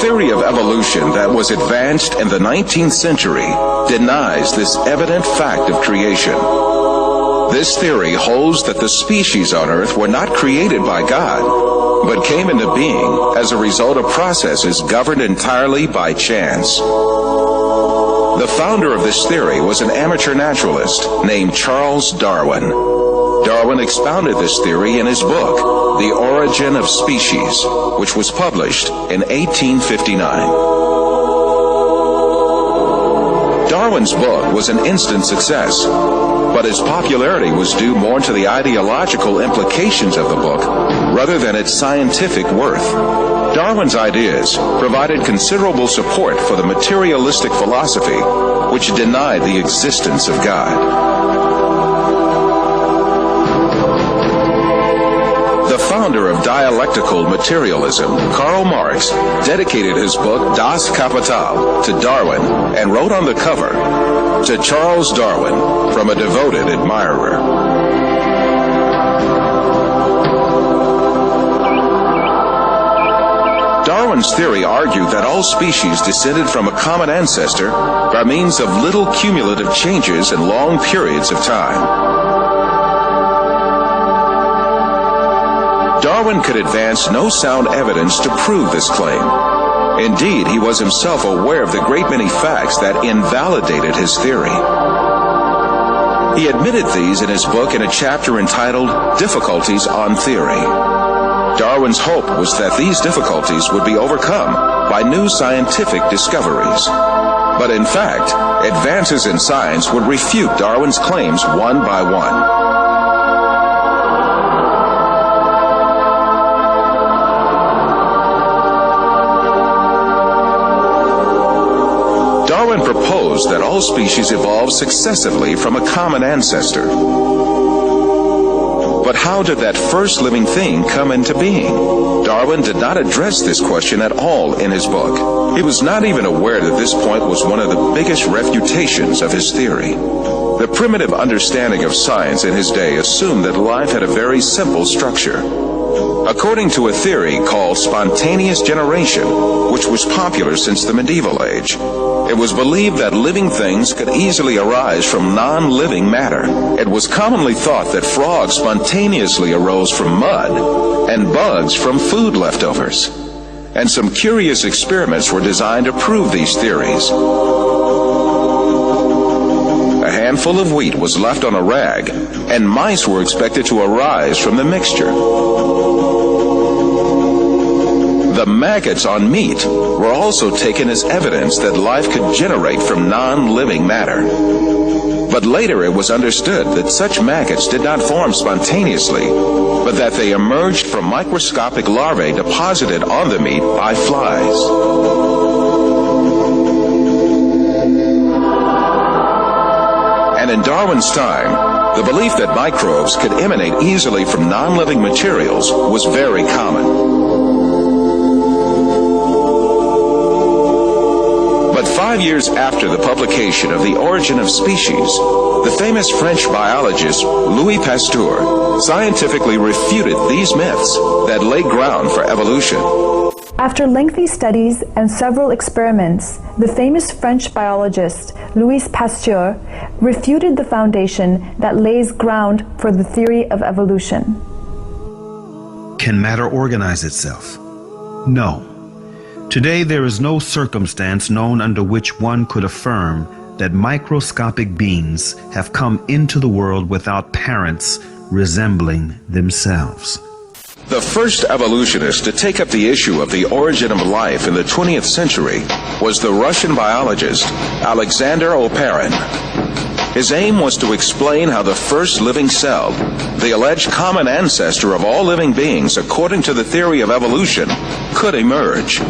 theory of evolution that was advanced in the 19th century denies this evident fact of creation. This theory holds that the species on Earth were not created by God, but came into being as a result of processes governed entirely by chance. The founder of this theory was an amateur naturalist named Charles Darwin. Darwin expounded this theory in his book, The Origin of Species, which was published in 1859. Darwin's book was an instant success, but its popularity was due more to the ideological implications of the book rather than its scientific worth. Darwin's ideas provided considerable support for the materialistic philosophy, which denied the existence of God. The founder of dialectical materialism, Karl Marx, dedicated his book Das Kapital to Darwin and wrote on the cover, "To Charles Darwin, from a devoted admirer." Darwin's theory argued that all species descended from a common ancestor by means of little cumulative changes in long periods of time. Darwin could advance no sound evidence to prove this claim. Indeed, he was himself aware of the great many facts that invalidated his theory. He admitted these in his book in a chapter entitled Difficulties on Theory. Darwin's hope was that these difficulties would be overcome by new scientific discoveries. But in fact, advances in science would refute Darwin's claims one by one. Darwin proposed that all species evolved successively from a common ancestor. But how did that first living thing come into being? Darwin did not address this question at all in his book. He was not even aware that this point was one of the biggest refutations of his theory. The primitive understanding of science in his day assumed that life had a very simple structure. According to a theory called spontaneous generation, which was popular since the medieval age, it was believed that living things could easily arise from non-living matter. It was commonly thought that frogs spontaneously arose from mud and bugs from food leftovers. And some curious experiments were designed to prove these theories. A handful of wheat was left on a rag, and mice were expected to arise from the mixture. The maggots on meat were also taken as evidence that life could generate from non-living matter. But later it was understood that such maggots did not form spontaneously, but that they emerged from microscopic larvae deposited on the meat by flies. And in Darwin's time, the belief that microbes could emanate easily from non-living materials was very common. But 5 years after the publication of The Origin of Species, the famous French biologist Louis Pasteur scientifically refuted these myths that lay ground for evolution. After lengthy studies and several experiments, the famous French biologist Louis Pasteur refuted the foundation that lays ground for the theory of evolution. Can matter organize itself? No. Today there is no circumstance known under which one could affirm that microscopic beings have come into the world without parents resembling themselves. The first evolutionist to take up the issue of the origin of life in the 20th century was the Russian biologist Alexander Oparin. His aim was to explain how the first living cell, the alleged common ancestor of all living beings according to the theory of evolution, could emerge.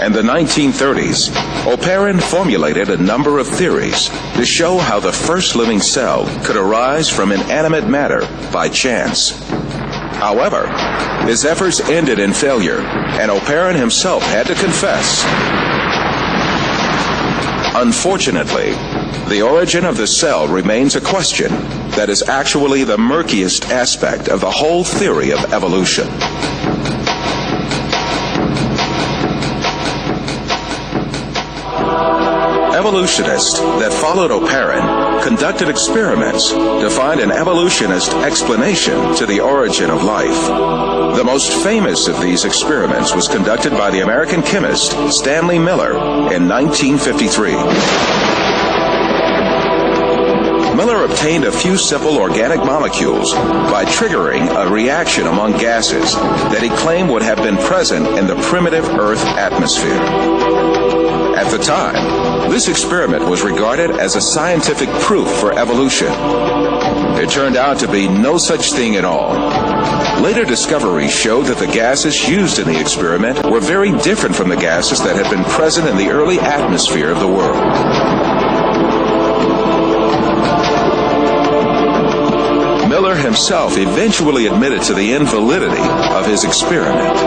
In the 1930s, Oparin formulated a number of theories to show how the first living cell could arise from inanimate matter by chance. However, his efforts ended in failure, and Oparin himself had to confess. Unfortunately, the origin of the cell remains a question that is actually the murkiest aspect of the whole theory of evolution. evolutionists that followed Oparin conducted experiments to find an evolutionist explanation to the origin of life. The most famous of these experiments was conducted by the American chemist Stanley Miller in 1953. Miller obtained a few simple organic molecules by triggering a reaction among gases that he claimed would have been present in the primitive Earth atmosphere. At the time, this experiment was regarded as a scientific proof for evolution. It turned out to be no such thing at all. Later discoveries showed that the gases used in the experiment were very different from the gases that had been present in the early atmosphere of the world. Miller himself eventually admitted to the invalidity of his experiment.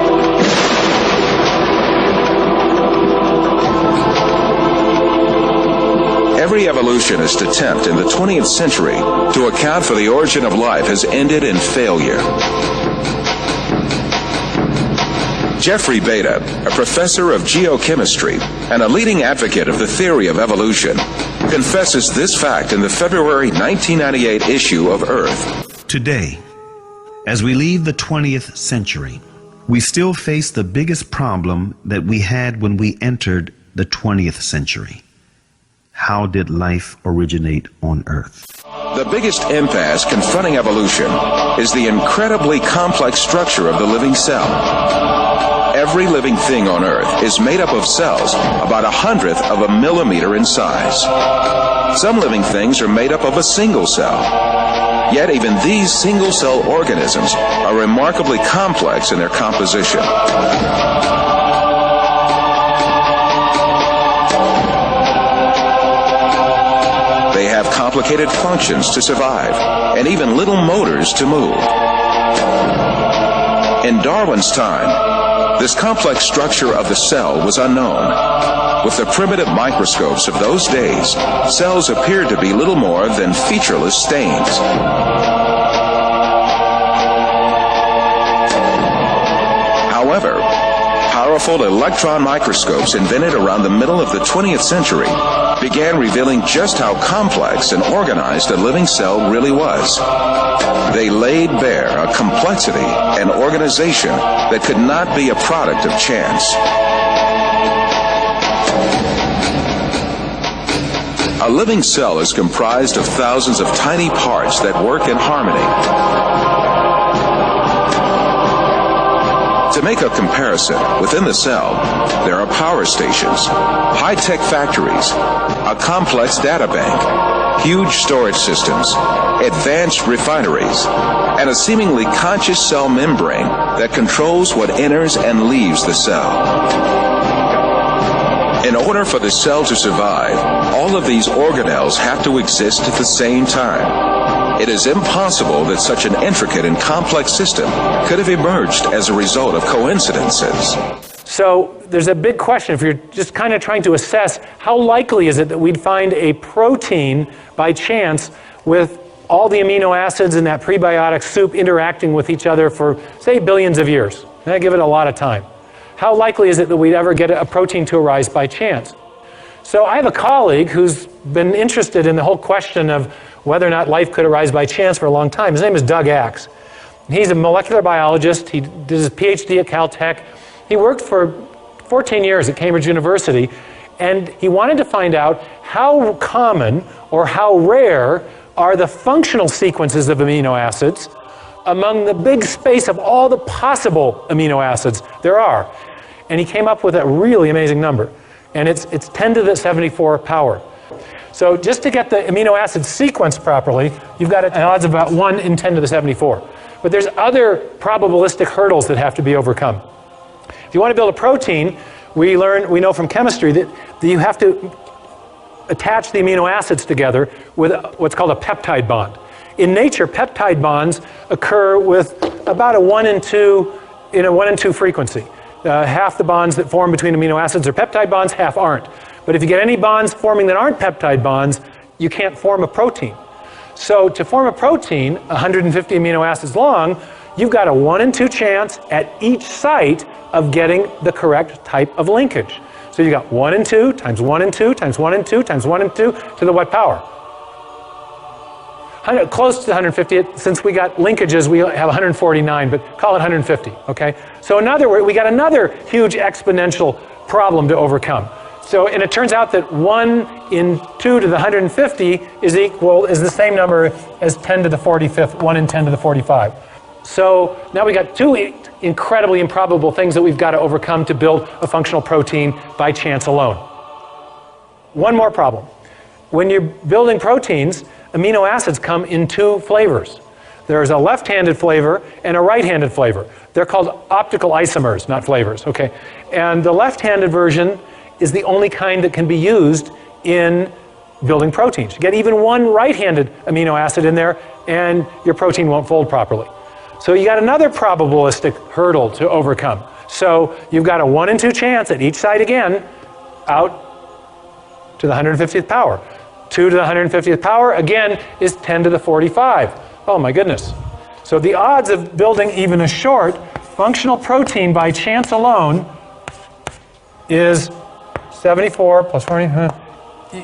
Every evolutionist attempt in the 20th century to account for the origin of life has ended in failure. Jeffrey Beta, a professor of geochemistry and a leading advocate of the theory of evolution, confesses this fact in the February 1998 issue of Earth. Today, as we leave the 20th century, we still face the biggest problem that we had when we entered the 20th century. How did life originate on Earth? The biggest impasse confronting evolution is the incredibly complex structure of the living cell. Every living thing on Earth is made up of cells about 1/100th of a millimeter in size. Some living things are made up of a single cell. Yet even these single-cell organisms are remarkably complex in their composition. They have complicated functions to survive, and even little motors to move. In Darwin's time, this complex structure of the cell was unknown. With the primitive microscopes of those days, cells appeared to be little more than featureless stains. However, powerful electron microscopes invented around the middle of the 20th century began revealing just how complex and organized a living cell really was. They laid bare a complexity and organization that could not be a product of chance. A living cell is comprised of thousands of tiny parts that work in harmony. To make a comparison, within the cell, there are power stations, high-tech factories, a complex data bank, huge storage systems, advanced refineries, and a seemingly conscious cell membrane that controls what enters and leaves the cell. In order for the cell to survive, all of these organelles have to exist at the same time. It is impossible that such an intricate and complex system could have emerged as a result of coincidences. So there's a big question if you're just kind of trying to assess how likely is it that we'd find a protein by chance with all the amino acids in that prebiotic soup interacting with each other for, say, billions of years. And I give it a lot of time. How likely is it that we'd ever get a protein to arise by chance? So I have a colleague who's been interested in the whole question of whether or not life could arise by chance for a long time. His name is Doug Axe. He's a molecular biologist. He did his PhD at Caltech. He worked for 14 years at Cambridge University, and he wanted to find out how common or how rare are the functional sequences of amino acids among the big space of all the possible amino acids there are. And he came up with a really amazing number. And it's 10 to the 74 power. So just to get the amino acid sequence properly, you've got an odds of about 1 in 10 to the 74. But there's other probabilistic hurdles that have to be overcome. If you want to build a protein, we know from chemistry that you have to attach the amino acids together with what's called a peptide bond. In nature, peptide bonds occur with about a 1 in 2 in a 1 in 2 frequency. Half the bonds that form between amino acids are peptide bonds, half aren't. But if you get any bonds forming that aren't peptide bonds, you can't form a protein. So to form a protein, 150 amino acids long, you've got a 1 in 2 chance at each site of getting the correct type of linkage. So you got 1 and 2 times 1 and 2 times 1 and 2 times 1 and 2 to the what power? Close to 150. Since we got linkages, we have 149, but call it 150, okay? So in other words, we got another huge exponential problem to overcome. So, and it turns out that 1 in 2 to the 150 is the same number as 10 to the 45th, 1 in 10 to the 45. So now we got 2 incredibly improbable things that we've got to overcome to build a functional protein by chance alone. One more problem. When you're building proteins, amino acids come in 2 flavors. There's a left-handed flavor and a right-handed flavor. They're called optical isomers, not flavors, okay? And the left-handed version is the only kind that can be used in building proteins. You get even one right-handed amino acid in there and your protein won't fold properly. So you got another probabilistic hurdle to overcome. So you've got a 1 in 2 chance at each side again, out to the 150th power. 2 to the 150th power, again, is 10 to the 45. Oh my goodness. So the odds of building even a short functional protein by chance alone is 74 plus 40.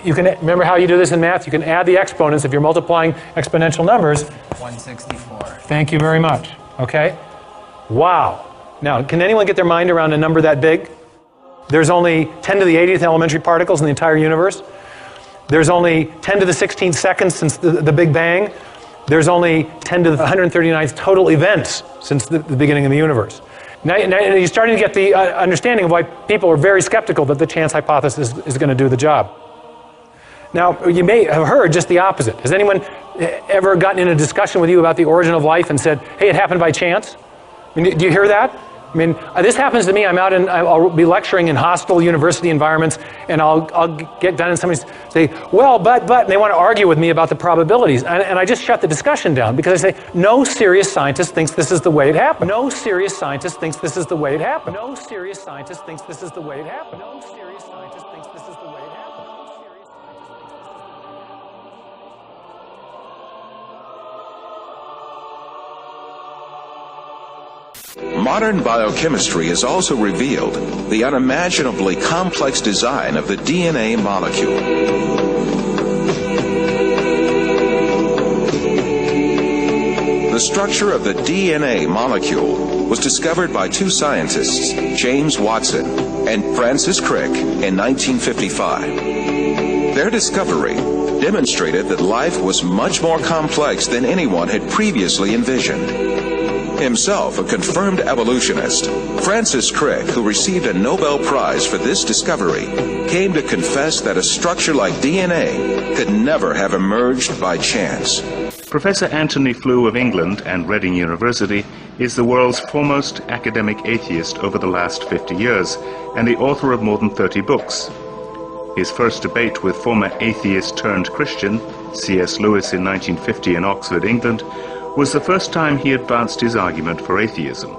You can remember how you do this in math? You can add the exponents if you're multiplying exponential numbers. 164. Thank you very much. Okay? Wow. Now, can anyone get their mind around a number that big? There's only 10 to the 80th elementary particles in the entire universe. There's only 10 to the 16th seconds since the Big Bang. There's only 10 to the 139th total events since the beginning of the universe. Now you're starting to get the understanding of why people are very skeptical that the chance hypothesis is going to do the job. Now, you may have heard just the opposite. Has anyone ever gotten in a discussion with you about the origin of life and said, hey, it happened by chance? I mean, do you hear that? I mean, this happens to me. I'll be lecturing in hostile university environments, and I'll get done and somebody say, well, but, and they want to argue with me about the probabilities. And I just shut the discussion down because I say, no serious scientist thinks this is the way it happened. No serious scientist thinks this is the way it happened. No serious scientist thinks this is the way it happened. No serious scientist thinks this is the way it happened. Modern biochemistry has also revealed the unimaginably complex design of the DNA molecule. The structure of the DNA molecule was discovered by 2 scientists, James Watson and Francis Crick, in 1955. Their discovery demonstrated that life was much more complex than anyone had previously envisioned. Himself a confirmed evolutionist, Francis Crick, who received a Nobel Prize for this discovery, came to confess that a structure like DNA could never have emerged by chance. Professor Anthony Flew of England and Reading University is the world's foremost academic atheist over the last 50 years and the author of more than 30 books. His first debate with former atheist-turned-Christian C.S. Lewis in 1950 in Oxford, England, was the first time he advanced his argument for atheism.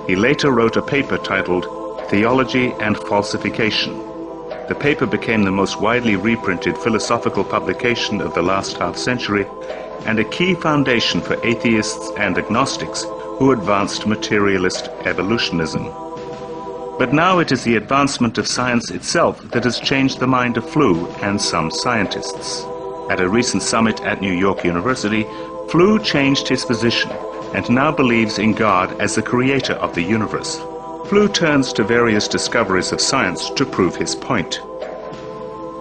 He later wrote a paper titled Theology and Falsification. The paper became the most widely reprinted philosophical publication of the last half-century and a key foundation for atheists and agnostics who advanced materialist evolutionism. But now it is the advancement of science itself that has changed the mind of Flew and some scientists. At a recent summit at New York University, Flew changed his position and now believes in God as the creator of the universe. Flew turns to various discoveries of science to prove his point.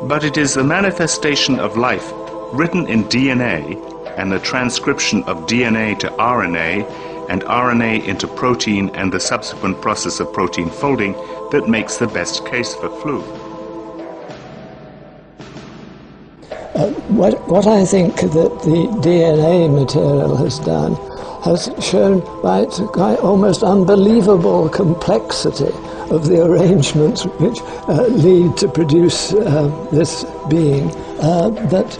But it is the manifestation of life written in DNA and the transcription of DNA to RNA and RNA into protein and the subsequent process of protein folding that makes the best case for Flew. What I think that the DNA material has done has shown by its almost unbelievable complexity of the arrangements which lead to produce this being, that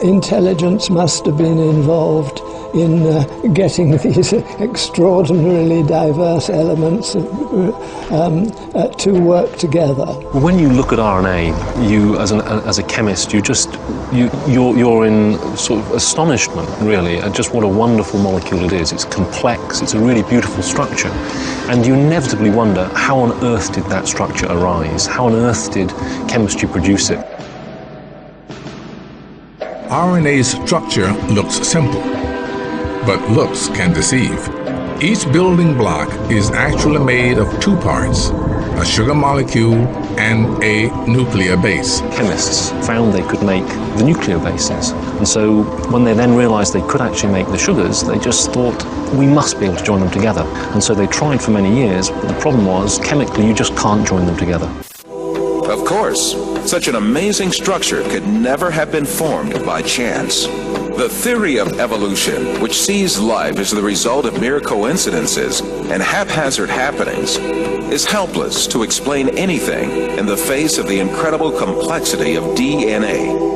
intelligence must have been involved in getting these extraordinarily diverse elements to work together. When you look at RNA, you as a chemist, you're in sort of astonishment, really, at just what a wonderful molecule it is. It's complex, it's a really beautiful structure, and you inevitably wonder, how on earth did that structure arise? How on earth did chemistry produce it? RNA's structure looks simple, but looks can deceive. Each building block is actually made of two parts, a sugar molecule and a nuclear base. Chemists found they could make the nuclear bases, and so when they then realized they could actually make the sugars, they just thought, we must be able to join them together. And so they tried for many years, but the problem was, chemically, you just can't join them together. Of course, such an amazing structure could never have been formed by chance. The theory of evolution, which sees life as the result of mere coincidences and haphazard happenings, is helpless to explain anything in the face of the incredible complexity of DNA.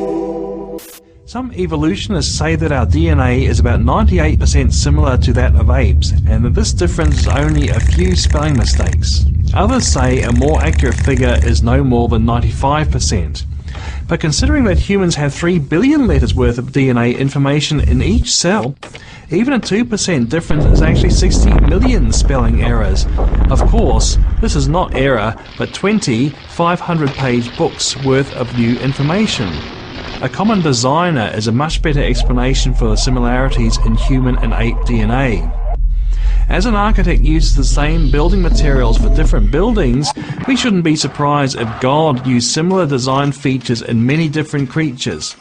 Some evolutionists say that our DNA is about 98% similar to that of apes, and that this difference is only a few spelling mistakes. Others say a more accurate figure is no more than 95%. But considering that humans have 3 billion letters worth of DNA information in each cell, even a 2% difference is actually 60 million spelling errors. Of course, this is not error, but 20 500-page books worth of new information. A common designer is a much better explanation for the similarities in human and ape DNA. As an architect uses the same building materials for different buildings, we shouldn't be surprised if God used similar design features in many different creatures.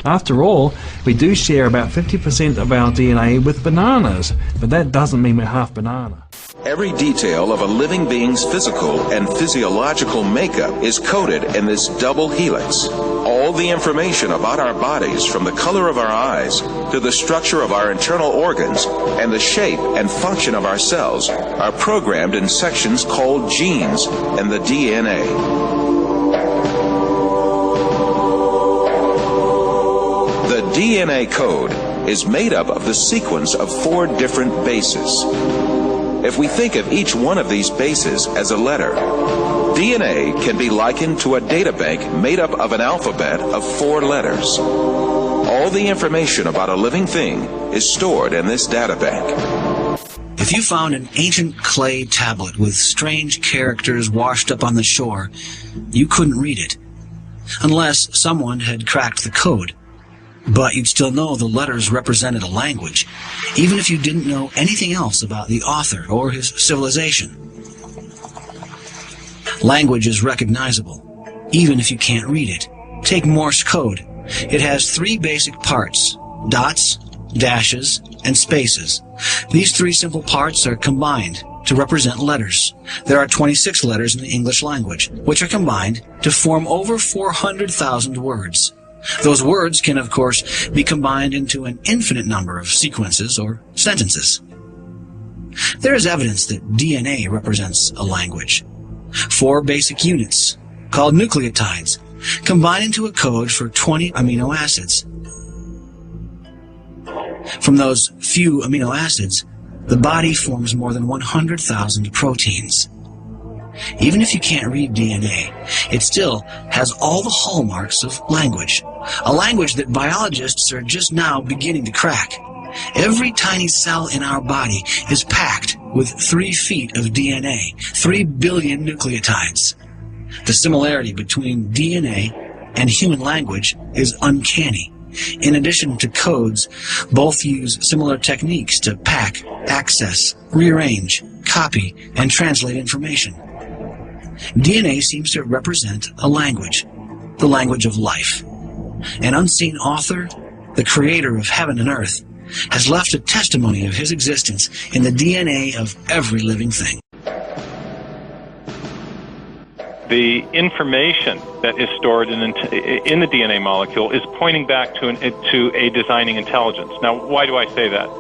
After all, we do share about 50% of our DNA with bananas, but that doesn't mean we're half banana. Every detail of a living being's physical and physiological makeup is coded in this double helix. All the information about our bodies, from the color of our eyes to the structure of our internal organs and the shape and function of our cells, are programmed in sections called genes in the DNA. The DNA code is made up of the sequence of 4 different bases. If we think of each one of these bases as a letter, DNA can be likened to a databank made up of an alphabet of 4 letters. All the information about a living thing is stored in this databank. If you found an ancient clay tablet with strange characters washed up on the shore, you couldn't read it, unless someone had cracked the code. But you'd still know the letters represented a language, even if you didn't know anything else about the author or his civilization. Language is recognizable, even if you can't read it. Take Morse code. It has 3 basic parts: dots, dashes, and spaces. These 3 simple parts are combined to represent letters. There are 26 letters in the English language, which are combined to form over 400,000 words. Those words can, of course, be combined into an infinite number of sequences or sentences. There is evidence that DNA represents a language. 4 basic units, called nucleotides, combine into a code for 20 amino acids. From those few amino acids, the body forms more than 100,000 proteins. Even if you can't read DNA, it still has all the hallmarks of language. A language that biologists are just now beginning to crack. Every tiny cell in our body is packed with 3 feet of DNA, 3 billion nucleotides. The similarity between DNA and human language is uncanny. In addition to codes, both use similar techniques to pack, access, rearrange, copy, and translate information. DNA seems to represent a language, the language of life. An unseen author, the creator of heaven and earth, has left a testimony of his existence in the DNA of every living thing. The information that is stored in the DNA molecule is pointing back to a designing intelligence. Now, why do I say that?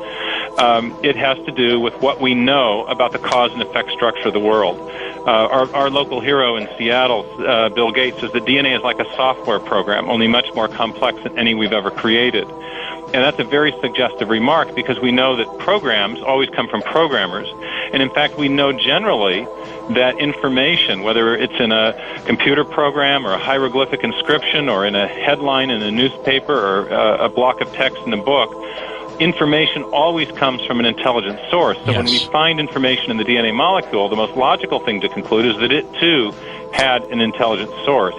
It has to do with what we know about the cause and effect structure of the world. Our local hero in Seattle, Bill Gates, says that DNA is like a software program, only much more complex than any we've ever created. And that's a very suggestive remark, because we know that programs always come from programmers. And in fact, we know generally that information, whether it's in a computer program or a hieroglyphic inscription or in a headline in a newspaper or a block of text in a book, information always comes from an intelligent source. So when we find information in the DNA molecule, the most logical thing to conclude is that it too had an intelligent source.